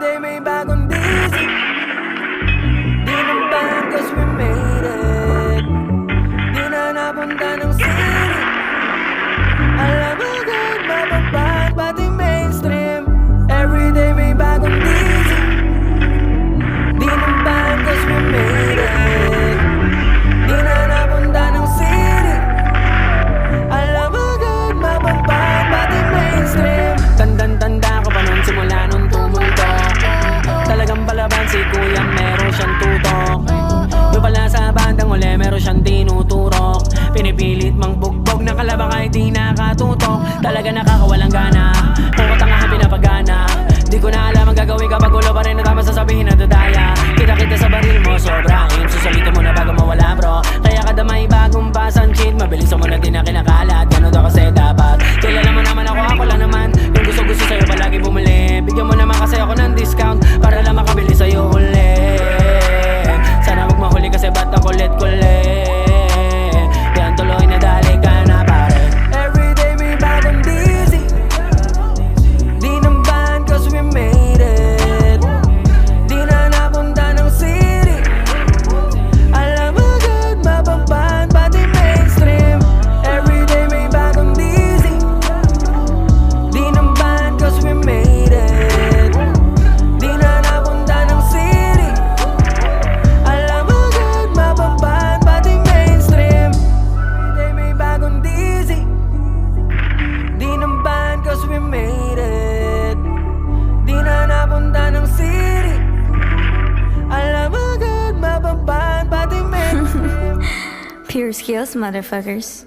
Everyday may bagong busy. Di naman cause we made it. Di na napunta ng city. Alam mo agad mapapag pati mainstream. Everyday may bagong busy. Di naman cause we made it. Di na napunta ng city. Alam mo agad mapapag pati mainstream. Tandang-tanda ko pa nun simula nung tumulto. Talagang palaban si kuya meron siyang tutok. Doon pala sa bandang uli meron siyang tinuturok. Pinipilit mang bugbog na kalaba kahit di nakatutok. Talaga nakakawalang gana. Kung katangahan pinapagana. Di ko na alam ang gagawin kapag ulo pa rin na tama sasabihin na dadaya. Kita-kita sa baril mo sobra aim. Susulitin mo na bago mawala bro. Kaya kada may bagong basan shit mabilis mo na din na kinakalat. Ganun daw kasi dapat. Kilala mo naman ako lang naman. Yung gusto sa'yo palagi bumili. Bigyan mo naman kasi ako ng discount para lang makabili sa'yo ulit. Sana wag mahuli kasi ba't ako kulit-kulit. Yan tuloy na dali ka na pare. Everyday may bagong busy. Di naman cause we made it. Di na napunta ng city. Alam mo agad mapampan pati mainstream. Everyday may bagong busy. Di naman cause we made it. Di na napunta ng city. Alam mo agad mapampan pati mainstream. Everyday may bagong busy. Di naman cause we made it. Di na napunta ng city. Alam mo agad mapampan pati mainstream. Pure skills, motherfuckers.